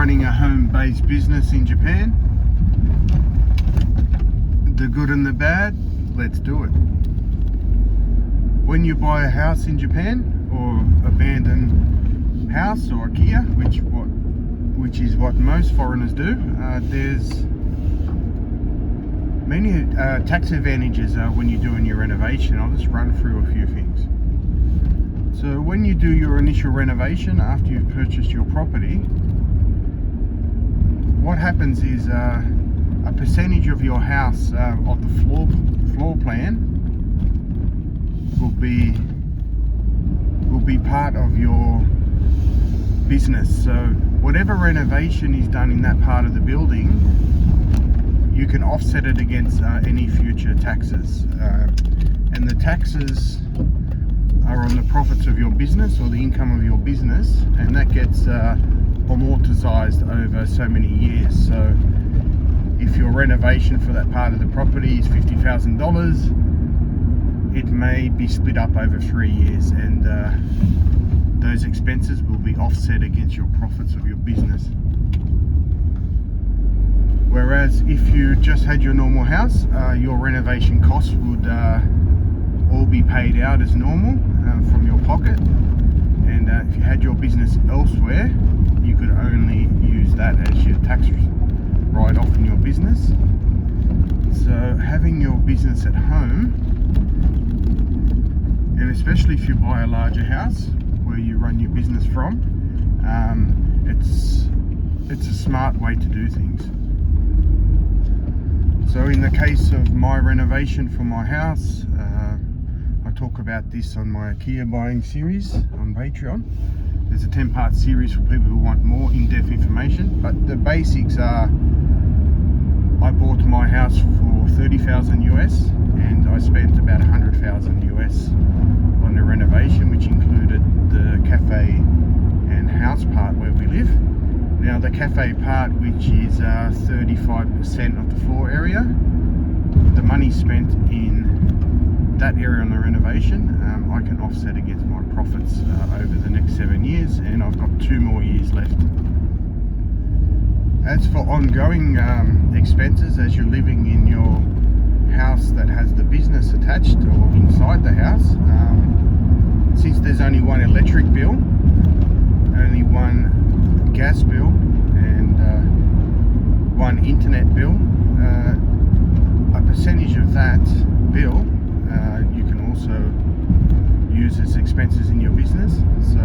running a home-based business in Japan. The good and the bad, let's do it. When you buy a house in Japan, or abandoned house or IKEA, which is what most foreigners do, there's many tax advantages when you're doing your renovation. I'll just run through a few things. So when you do your initial renovation after you've purchased your property, what happens is a percentage of your house, of the floor plan, will be part of your business. So whatever renovation is done in that part of the building, you can offset it against any future taxes, and the taxes are on the profits of your business or the income of your business, and that gets amortized over so many years. So if your renovation for that part of the property is $50,000, it may be split up over 3 years, and those expenses will be offset against your profits of your business. Whereas if you just had your normal house, your renovation costs would all be paid out as normal from your pocket, and if you had your business elsewhere, you could only use that as your tax write-off in your business. So having your business at home, and especially if you buy a larger house where you run your business from, it's a smart way to do things. So in the case of my renovation for my house, I talk about this on my IKEA buying series on Patreon. There's a 10-part series for people who want more in-depth information, but the basics are, I bought my house for $30,000 US, and I spent about $100,000 US on the renovation, which included the cafe and house part where we live. Now the cafe part, which is 35% of the floor area, the money spent in that area on the renovation, I can offset against my profits over the next 7 years, and I've got 2 more years left. As for ongoing expenses, as you're living in your house that has the business attached or inside the house, since there's only one electric bill, only one gas bill, and one internet bill, a percentage of that bill you can also use as expenses in your business. So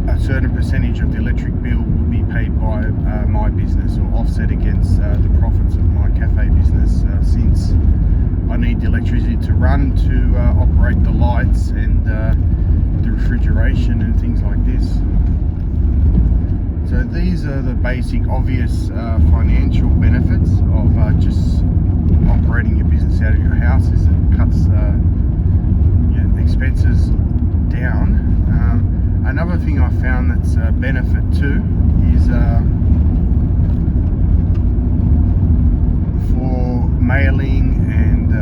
a certain percentage of the electric bill will be paid by my business, or offset against the profits of my cafe business, since I need the electricity to run to operate the lights and the refrigeration and things like this. So these are the basic obvious financial benefits of just operating your business out of your house, is it cuts your expenses down. Another thing I found that's a benefit too is for mailing, and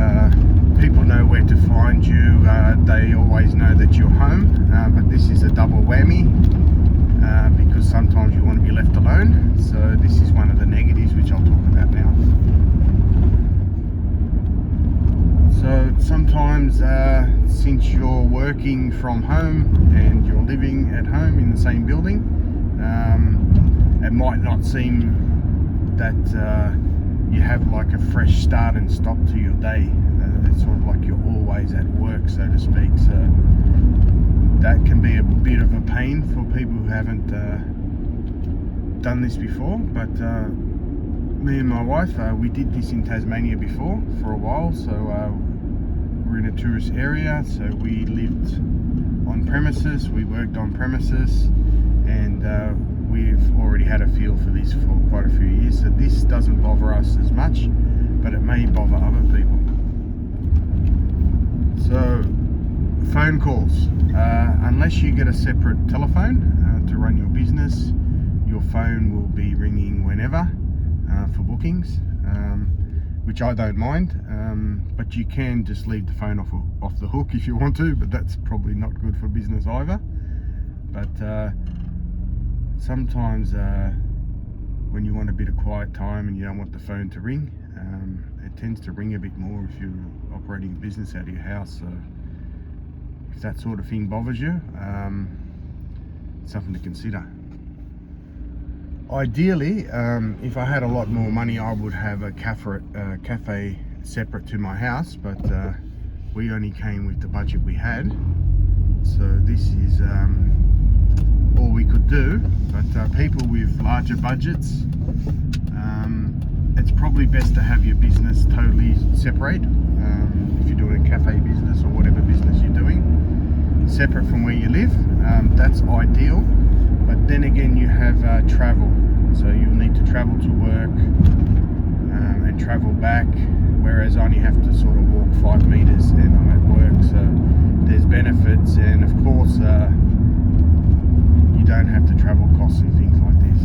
people know where to find you. They always know that you're home, but this is a double whammy, because sometimes you want to be left alone. So this is one of the negatives, which I'll talk about now. So sometimes, since you're working from home and you're living at home in the same building, it might not seem that you have like a fresh start and stop to your day. It's sort of like you're always at work, so to speak. So that can be a bit of a pain for people who haven't done this before. But me and my wife, we did this in Tasmania before for a while. So we're in a tourist area, so we lived on premises, we worked on premises, and we've already had a feel for this for quite a few years. So this doesn't bother us as much, but it may bother other people. So phone calls, unless you get a separate telephone to run your business, your phone will be ringing whenever for bookings, which I don't mind, but you can just leave the phone off the hook if you want to, but that's probably not good for business either. But sometimes when you want a bit of quiet time and you don't want the phone to ring, it tends to ring a bit more if you're operating a business out of your house. So if that sort of thing bothers you, it's something to consider. Ideally, if I had a lot more money, I would have a cafe separate to my house, but we only came with the budget we had, so this is all we could do. But people with larger budgets, it's probably best to have your business totally separate. If you're doing a cafe business or whatever business you're doing, separate from where you live, that's ideal. But then again, you have travel, so you'll need to travel to work and travel back, whereas I only have to sort of walk 5 meters and I'm at work. So there's benefits, and of course you don't have to travel costs and things like this.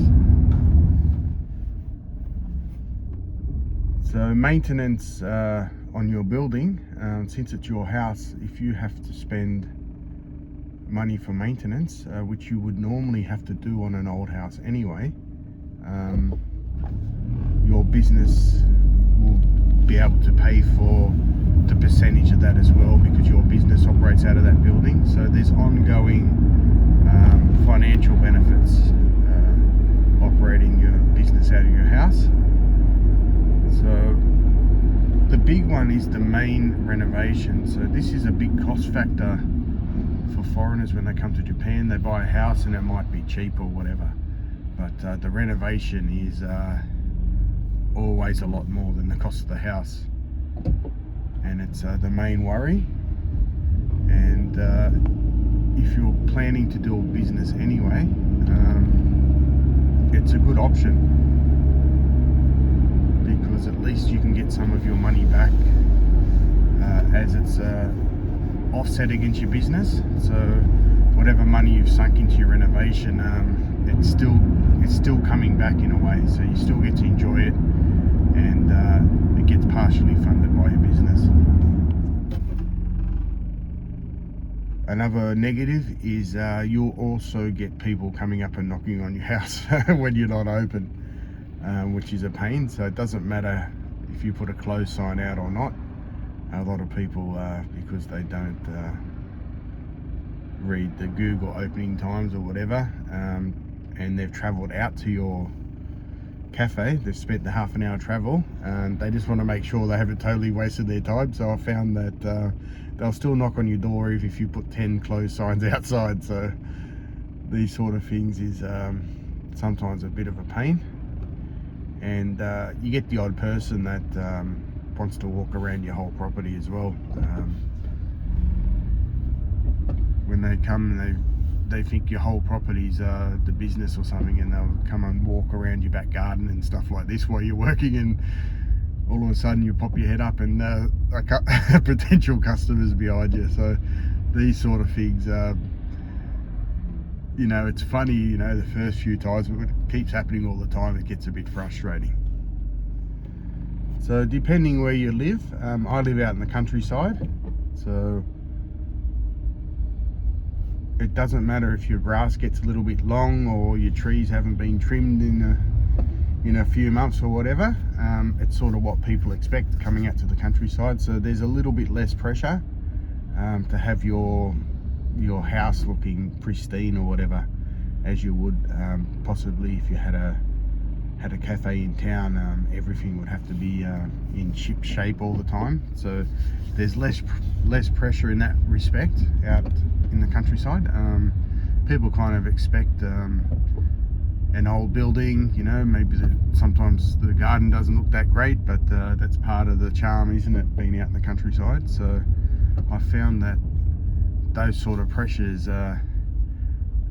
So maintenance on your building, since it's your house, if you have to spend money for maintenance, which you would normally have to do on an old house anyway, your business will be able to pay for the percentage of that as well, because your business operates out of that building. So there's ongoing financial benefits operating your business out of your house. So the big one is the main renovation. So this is a big cost factor for foreigners when they come to Japan. They buy a house and it might be cheap or whatever, but the renovation is always a lot more than the cost of the house, and it's the main worry. And if you're planning to do a business anyway, it's a good option, because at least you can get some of your money back as it's offset against your business. So whatever money you've sunk into your renovation, it's still coming back in a way, so you still get to enjoy it, and it gets partially funded by your business. Another negative is you'll also get people coming up and knocking on your house when you're not open, which is a pain. So it doesn't matter if you put a closed sign out or not. A lot of people, because they don't read the Google opening times or whatever, and they've travelled out to your cafe, they've spent the half an hour travel, and they just want to make sure they haven't totally wasted their time. So I found that they'll still knock on your door if you put 10 closed signs outside. So these sort of things is sometimes a bit of a pain, and you get the odd person that wants to walk around your whole property as well. When they come and they think your whole property's the business or something, and they'll come and walk around your back garden and stuff like this while you're working, and all of a sudden you pop your head up and potential customers behind you. So these sort of things, you know, it's funny, you know, the first few times, but it keeps happening all the time. It gets a bit frustrating. So depending where you live, I live out in the countryside, so it doesn't matter if your grass gets a little bit long or your trees haven't been trimmed in a few months or whatever. It's sort of what people expect coming out to the countryside. So there's a little bit less pressure to have your house looking pristine or whatever, as you would possibly if you had a cafe in town. Everything would have to be in ship shape all the time. So there's less pressure in that respect out in the countryside. People kind of expect an old building, you know, maybe sometimes the garden doesn't look that great, but that's part of the charm, isn't it, being out in the countryside? So I found that those sort of pressures are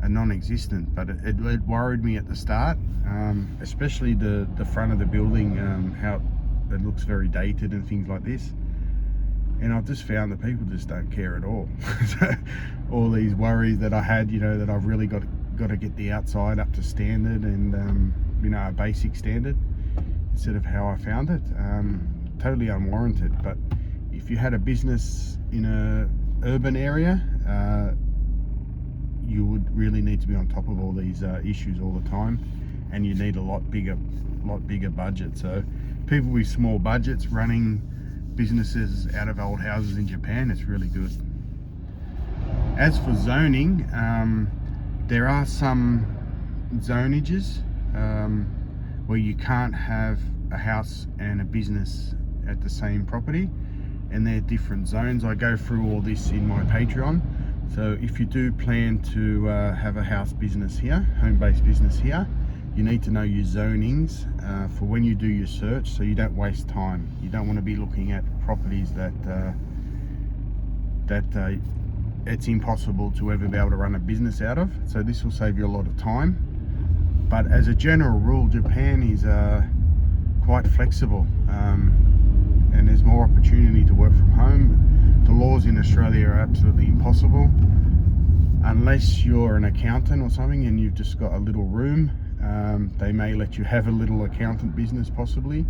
non-existent, but it worried me at the start, especially the front of the building, how it looks very dated and things like this. And I've just found that people just don't care at all. All these worries that I had, you know, that I've really got to get the outside up to standard and you know, a basic standard, instead of how I found it. Totally unwarranted. But if you had a business in a urban area, you would really need to be on top of all these issues all the time, and you need a lot bigger budget. So people with small budgets running businesses out of old houses in Japan, it's really good. As for zoning, there are some zonages where you can't have a house and a business at the same property, and they're different zones. I go through all this in my Patreon. So if you do plan to have a house business here, home-based business here, you need to know your zonings for when you do your search, so you don't waste time. You don't want to be looking at properties that it's impossible to ever be able to run a business out of. So this will save you a lot of time. But as a general rule, Japan is quite flexible, and there's more opportunity to work from home. The laws in Australia are absolutely impossible unless you're an accountant or something and you've just got a little room. They may let you have a little accountant business possibly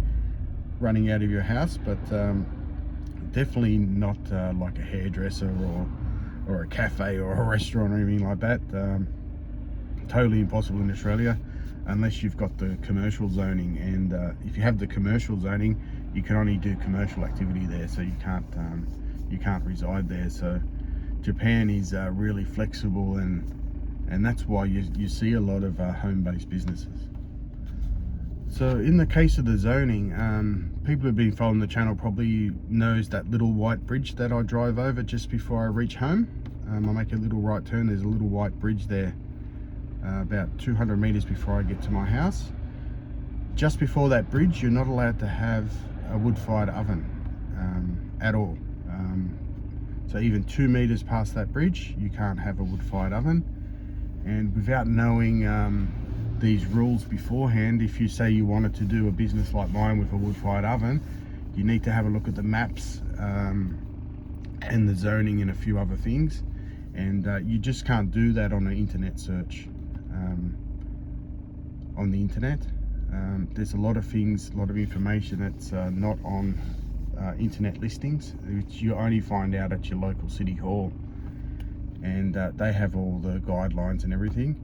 running out of your house, but definitely not like a hairdresser or a cafe or a restaurant or anything like that. Totally impossible in Australia unless you've got the commercial zoning, and if you have the commercial zoning, you can only do commercial activity there, so you can't reside there. So Japan is really flexible, and that's why you see a lot of home-based businesses. So in the case of the zoning, people who've been following the channel probably knows that little white bridge that I drive over just before I reach home. I make a little right turn, there's a little white bridge there about 200 meters before I get to my house. Just before that bridge, you're not allowed to have a wood-fired oven at all. So even 2 meters past that bridge, you can't have a wood-fired oven. And without knowing these rules beforehand, if you say you wanted to do a business like mine with a wood-fired oven, you need to have a look at the maps and the zoning and a few other things. And you just can't do that on an internet search. On the internet, there's a lot of things, a lot of information that's not on internet listings, which you only find out at your local city hall, and they have all the guidelines and everything.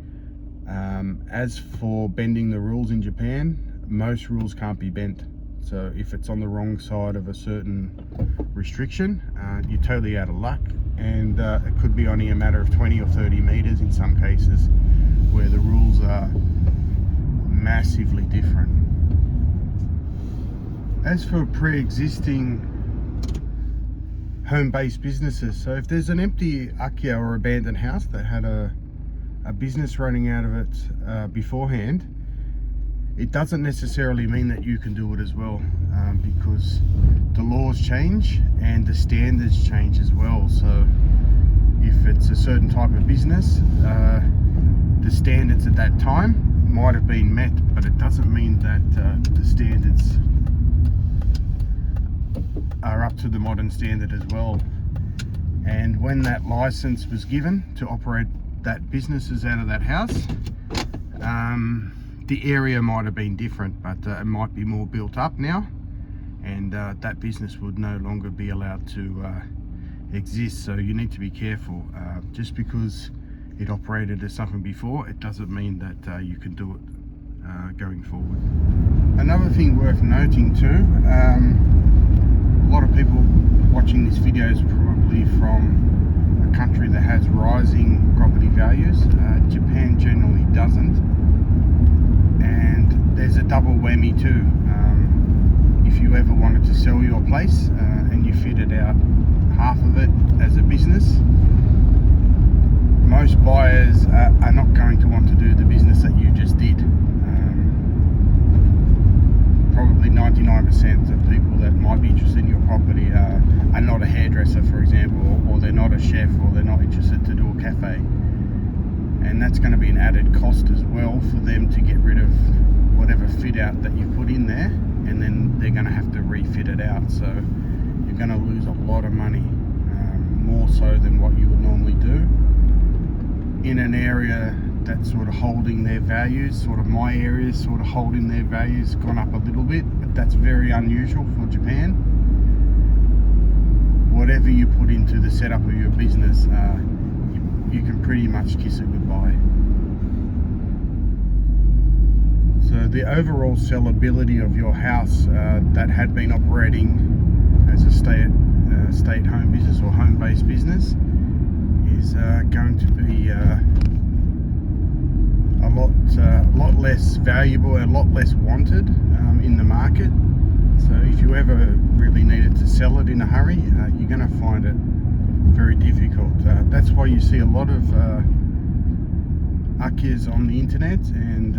As for bending the rules in Japan, most rules can't be bent. So if it's on the wrong side of a certain restriction, you're totally out of luck, and it could be only a matter of 20 or 30 meters in some cases, where the rules are massively different. As for pre-existing home-based businesses, so if there's an empty akiya or abandoned house that had a business running out of it beforehand, it doesn't necessarily mean that you can do it as well, because the laws change and the standards change as well. So if it's a certain type of business, the standards at that time might have been met, but it doesn't mean that the standards are up to the modern standard as well. And when that license was given to operate that businesses out of that house, the area might have been different, but it might be more built up now, and that business would no longer be allowed to exist. So you need to be careful. Just because it operated as something before, it doesn't mean that you can do it going forward. Another thing worth noting too, a lot of people watching this video is probably from a country that has rising property values. Japan generally doesn't, and there's a double whammy too. If you ever wanted to sell your place and you fitted out half of it as a business, most buyers are not going to want to do the business that you just did. Probably 99% of people that might be interested in your property are not a hairdresser, for example, or they're not a chef, or they're not interested to do a cafe. And that's going to be an added cost as well for them to get rid of whatever fit out that you put in there, and then they're going to have to refit it out. So you're going to lose a lot of money, more so than what you would normally do in an area that's sort of holding their values. Sort of my area is sort of holding their values, gone up a little bit, but that's very unusual for Japan. Whatever you put into the setup of your business, you can pretty much kiss it goodbye. So the overall sellability of your house that had been operating as a stay-at-home business or home-based business is going to be a lot less valuable and a lot less wanted in the market. So if you ever really needed to sell it in a hurry, you're going to find it very difficult. That's why you see a lot of akiyas on the internet, and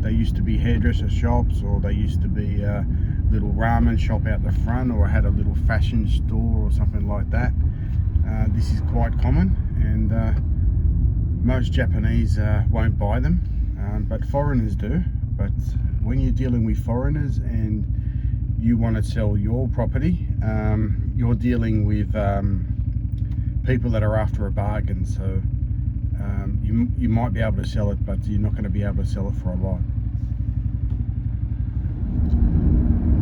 they used to be hairdresser shops, or they used to be a little ramen shop out the front, or had a little fashion store or something like that. This is quite common, and most Japanese won't buy them, but foreigners do. But when you're dealing with foreigners and you want to sell your property, you're dealing with people that are after a bargain. So you might be able to sell it, but you're not going to be able to sell it for a lot.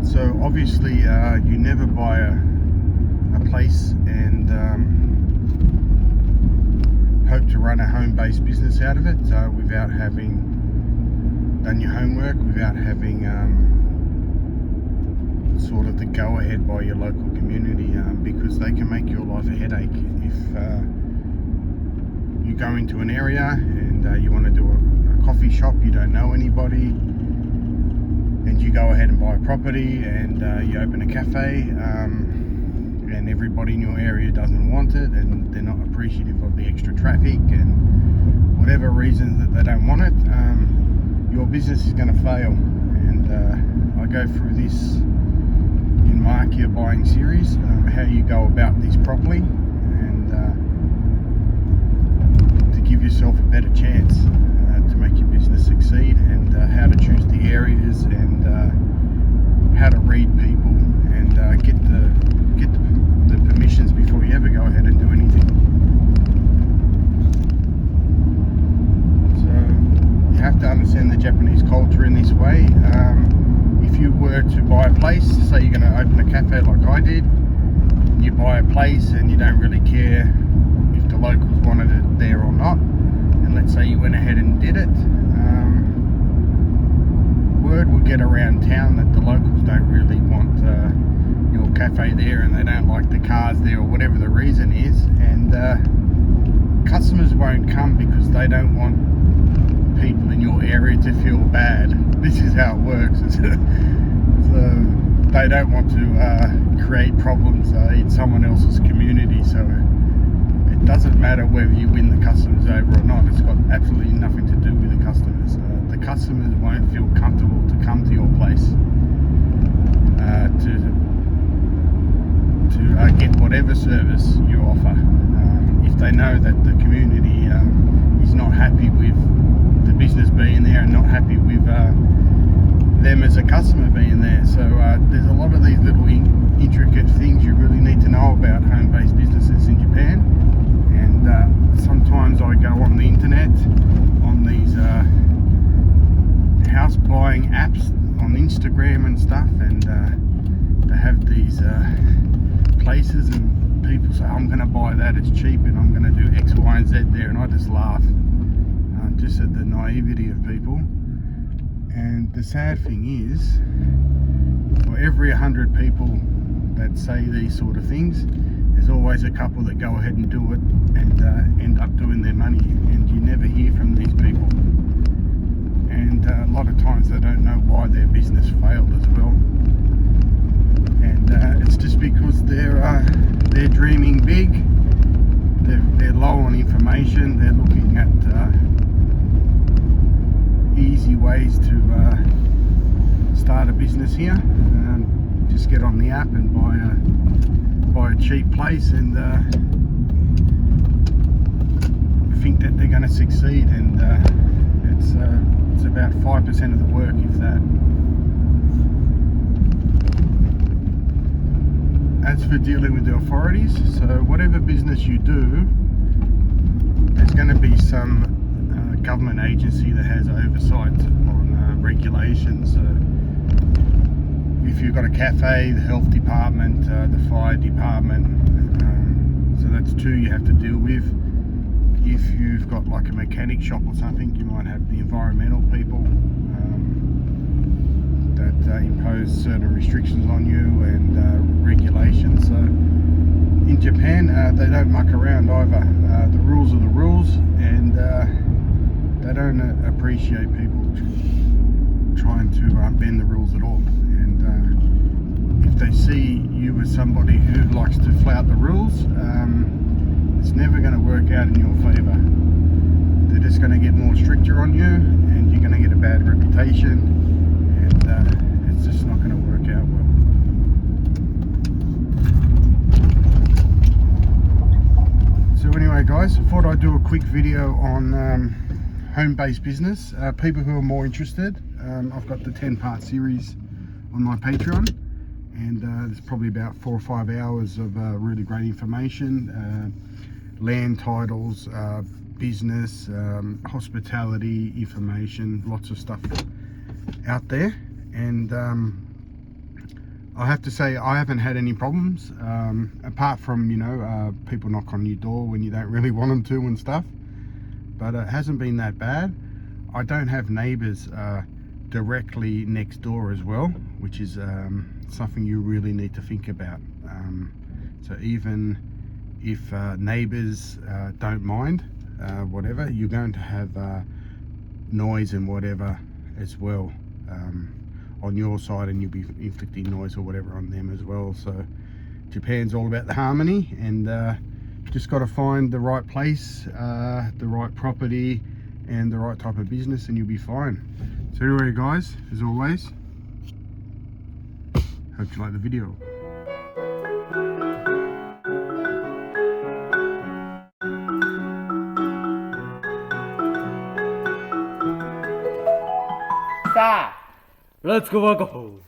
So obviously you never buy a place and hope to run a home-based business out of it without having done your homework, without having sort of the go-ahead by your local community, because they can make your life a headache. If you go into an area and you want to do a coffee shop, you don't know anybody, and you go ahead and buy a property and you open a cafe, and everybody in your area doesn't want it, and they're not appreciative of the extra traffic, and whatever reason that they don't want it, your business is going to fail. And I go through this in my Akiya buying series, how you go about this properly, and to give yourself a better chance to make your business succeed, and how to choose the areas, and how to read people, and get the permissions before you ever go ahead and do anything. So you have to understand the Japanese culture in this way. If you were to buy a place, say you're going to open a cafe like I did, you buy a place and you don't really care if the locals wanted it there or not, and let's say you went ahead and did it, word will get around town that the locals don't really want your cafe there, and they don't like the cars there, or whatever the reason is, and customers won't come because they don't want people in your area to feel bad. This is how it works. So they don't want to create problems in someone else's community. So it doesn't matter whether you win the customers over or not. It's got absolutely nothing to do with the customers. The customers won't feel comfortable to come to your place to get whatever service you offer. If they know that the community is not happy with the business being there, and not happy with them as a customer being there. So there's a lot of these little intricate things you really need to know about home-based businesses in Japan, and sometimes I go on the internet on these house buying apps on Instagram and stuff, and they have these places, and people say, I'm going to buy that, it's cheap, and I'm going to do X, Y and Z there, and I just laugh just at the naivety of people. And the sad thing is, for every 100 people that say these sort of things, there's always a couple that go ahead and do it and end up doing their money, and you never hear from these people. And a lot of times they don't know why their business failed as well, and it's just because they're dreaming big, they're low on information, they're looking at easy ways to start a business here. Just get on the app and buy a cheap place, and think that they're going to succeed, and it's about 5% of the work, if that. As for dealing with the authorities, so whatever business you do, there's going to be some government agency that has oversight on regulations. If you've got a cafe, the health department, the fire department, so that's two you have to deal with. if you've got like a mechanic shop or something, you might have the environmental people that impose certain restrictions on you and regulations. So in Japan, they don't muck around either. The rules are the rules, and they don't appreciate people trying to bend the rules at all. And if they see you as somebody who likes to flout the rules, it's never going to work out in your favour. They're just going to get more stricter on you, and you're going to get a bad reputation, and it's just not going to work out well. So anyway guys, I thought I'd do a quick video on home-based business. People who are more interested, I've got the 10-part series on my Patreon, and there's probably about 4 or 5 hours of really great information, land titles, business, hospitality information, lots of stuff out there. And I have to say I haven't had any problems, apart from, you know, people knock on your door when you don't really want them to and stuff, but it hasn't been that bad. I don't have neighbors directly next door as well, which is something you really need to think about. So even if neighbors don't mind, whatever, you're going to have noise and whatever as well on your side, and you'll be inflicting noise or whatever on them as well. So Japan's all about the harmony, and just got to find the right place, the right property, and the right type of business, and you'll be fine. So anyway guys, as always, hope you like the video. Let's go.